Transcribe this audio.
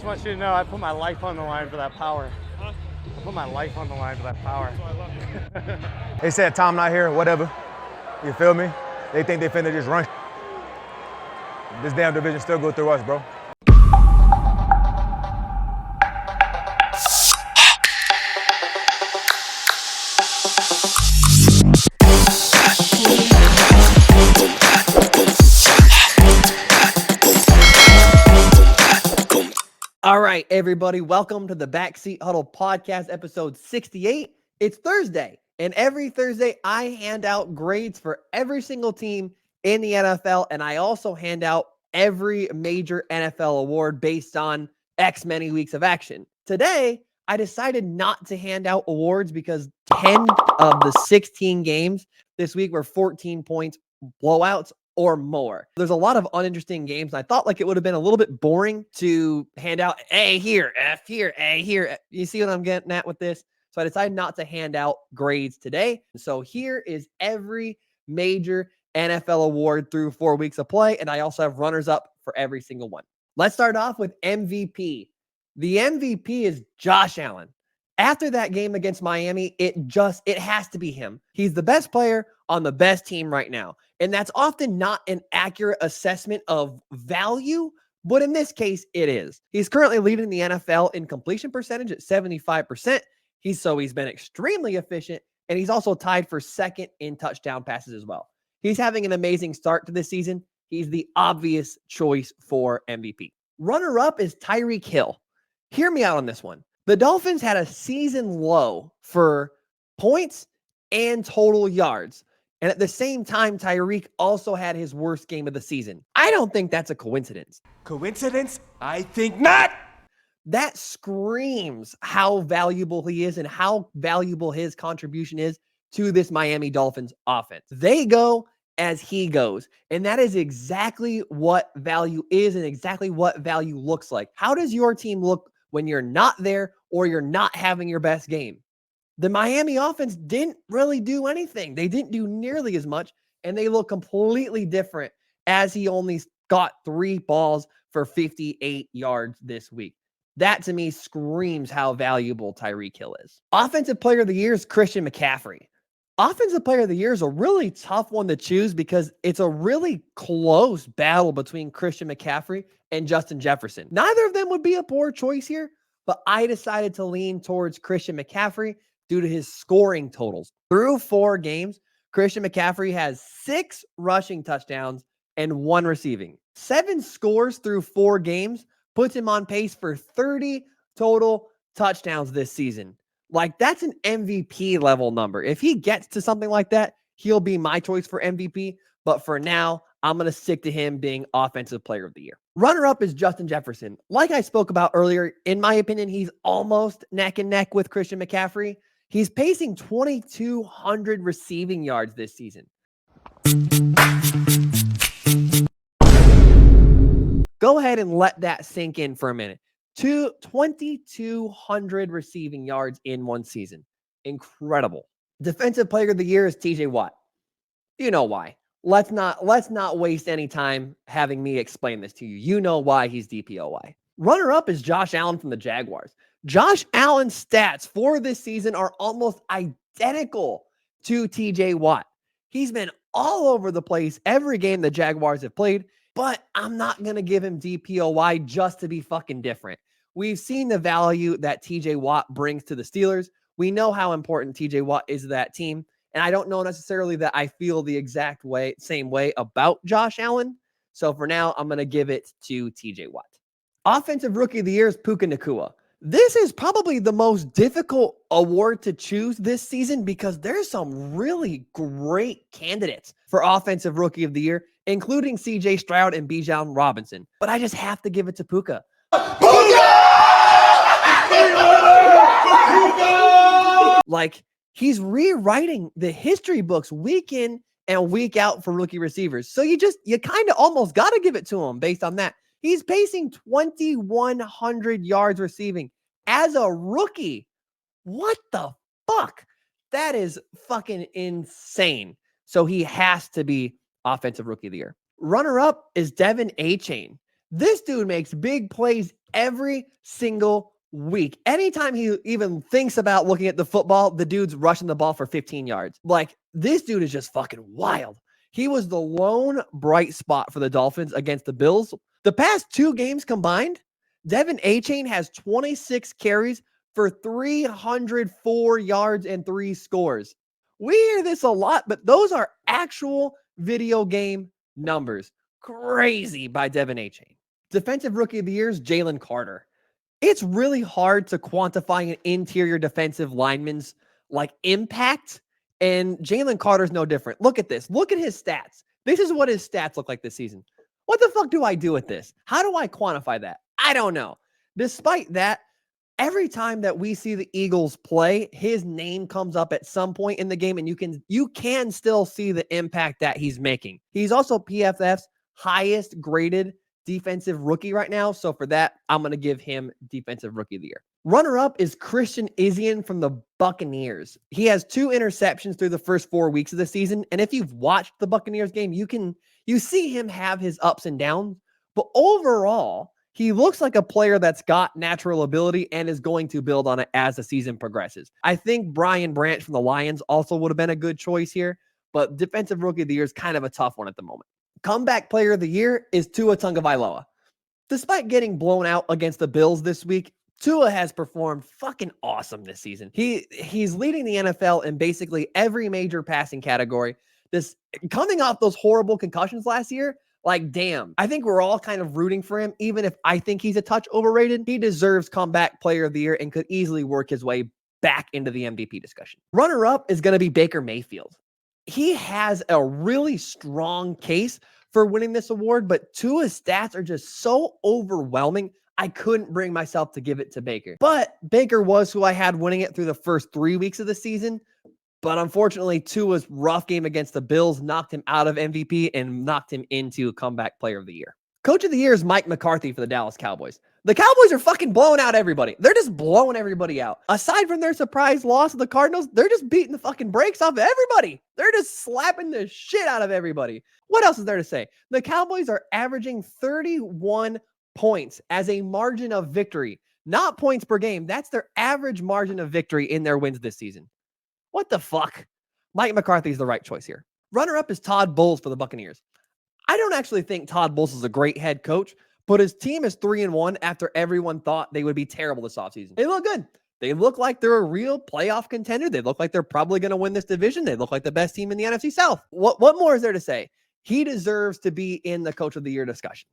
just want you to know I put my life on the line for that power. Huh? I put my life on the line for that power. That's why I love you. They said Tom not here, whatever. You feel me? They think they finna just run. This damn division still go through us, bro. All right, everybody, welcome to the Backseat Huddle podcast, episode 68. It's Thursday, and every Thursday I hand out grades for every single team in the NFL, and I also hand out every major NFL award based on X many weeks of action. Today, I decided not to hand out awards because 10 of the 16 games this week were 14 points blowouts or more. There's a lot of uninteresting games. And I thought like it would have been a little bit boring to hand out A here, F here, A here. You see what I'm getting at with this? So I decided not to hand out grades today. So here is every major NFL award through 4 weeks of play. And I also have runners up for every single one. Let's start off with MVP. The MVP is Josh Allen. After that game against Miami, it has to be him. He's the best player on the best team right now. And that's often not an accurate assessment of value, but in this case, it is. He's currently leading the NFL in completion percentage at 75%. He's been extremely efficient, and he's also tied for second in touchdown passes as well. He's having an amazing start to this season. He's the obvious choice for MVP. Runner-up is Tyreek Hill. Hear me out on this one. The Dolphins had a season low for points and total yards. And at the same time, Tyreek also had his worst game of the season. I don't think that's a coincidence. Coincidence? I think not. That screams how valuable he is and how valuable his contribution is to this Miami Dolphins offense. They go as he goes. And that is exactly what value is and exactly what value looks like. How does your team look when you're not there or you're not having your best game? The Miami offense didn't really do anything. They didn't do nearly as much, and they look completely different as he only got 3 balls for 58 yards this week. That, to me, screams how valuable Tyreek Hill is. Offensive Player of the Year is Christian McCaffrey. Offensive Player of the Year is a really tough one to choose because it's a really close battle between Christian McCaffrey and Justin Jefferson. Neither of them would be a poor choice here, but I decided to lean towards Christian McCaffrey due to his scoring totals. Through 4 games, Christian McCaffrey has 6 rushing touchdowns and 1 receiving. 7 scores through 4 games puts him on pace for 30 total touchdowns this season. Like, that's an MVP level number. If he gets to something like that, he'll be my choice for MVP. But for now, I'm going to stick to him being Offensive Player of the Year. Runner-up is Justin Jefferson. Like I spoke about earlier, in my opinion, he's almost neck and neck with Christian McCaffrey. He's pacing 2,200 receiving yards this season. Go ahead and let that sink in for a minute. 2,200 receiving yards in one season. Incredible. Defensive Player of the Year is TJ Watt. You know why. Let's not waste any time having me explain this to you. You know why he's DPOY. Runner-up is Josh Allen from the Jaguars. Josh Allen's stats for this season are almost identical to TJ Watt. He's been all over the place every game the Jaguars have played, but I'm not going to give him DPOY just to be fucking different. We've seen the value that TJ Watt brings to the Steelers. We know how important TJ Watt is to that team. And I don't know necessarily that I feel the same way about Josh Allen. So for now, I'm going to give it to TJ Watt. Offensive Rookie of the Year is Puka Nacua. This is probably the most difficult award to choose this season because there's some really great candidates for Offensive Rookie of the Year, including CJ Stroud and Bijan Robinson. But I just have to give it to Puka. Like, he's rewriting the history books week in and week out for rookie receivers. So you kind of almost got to give it to him based on that. He's pacing 2,100 yards receiving as a rookie. What the fuck? That is fucking insane. So he has to be Offensive Rookie of the Year. Runner-up is Devin Achane. This dude makes big plays every single week. Anytime he even thinks about looking at the football, the dude's rushing the ball for 15 yards. Like, this dude is just fucking wild. He was the lone bright spot for the Dolphins against the Bills. The past 2 games combined, Devin Achane has 26 carries for 304 yards and 3 scores. We hear this a lot, but those are actual video game numbers. Crazy by Devin Achane. Defensive Rookie of the Year is Jalen Carter. It's really hard to quantify an interior defensive lineman's impact, and Jalen Carter's no different. Look at this. Look at his stats. This is what his stats look like this season. What the fuck do I do with this? How do I quantify that? I don't know. Despite that, every time that we see the Eagles play, his name comes up at some point in the game, and you can still see the impact that he's making. He's also PFF's highest graded defensive rookie right now. So for that, I'm going to give him Defensive Rookie of the Year. Runner-up is Christian Izien from the Buccaneers. He has 2 interceptions through the first 4 weeks of the season. And if you've watched the Buccaneers game, you see him have his ups and downs. But overall, he looks like a player that's got natural ability and is going to build on it as the season progresses. I think Brian Branch from the Lions also would have been a good choice here, but Defensive Rookie of the Year is kind of a tough one at the moment. Comeback Player of the Year is Tua Tagovailoa. Despite getting blown out against the Bills this week, Tua has performed fucking awesome this season. He's leading the NFL in basically every major passing category. Coming off those horrible concussions last year, damn, I think we're all kind of rooting for him. Even if I think he's a touch overrated, he deserves Comeback Player of the Year and could easily work his way back into the MVP discussion. Runner-up is going to be Baker Mayfield. He has a really strong case for winning this award, but Tua's stats are just so overwhelming, I couldn't bring myself to give it to Baker. But Baker was who I had winning it through the first 3 weeks of the season. But unfortunately, Tua's rough game against the Bills knocked him out of MVP and knocked him into Comeback Player of the Year. Coach of the Year is Mike McCarthy for the Dallas Cowboys. The Cowboys are fucking blowing out everybody. They're just blowing everybody out. Aside from their surprise loss to the Cardinals, they're just beating the fucking brakes off of everybody. They're just slapping the shit out of everybody. What else is there to say? The Cowboys are averaging 31 points as a margin of victory, not points per game. That's their average margin of victory in their wins this season. What the fuck? Mike McCarthy is the right choice here. Runner-up is Todd Bowles for the Buccaneers. I don't actually think Todd Bowles is a great head coach, but his team is 3-1 after everyone thought they would be terrible this offseason. They look good. They look like they're a real playoff contender. They look like they're probably going to win this division. They look like the best team in the NFC South. What more is there to say? He deserves to be in the Coach of the Year discussion.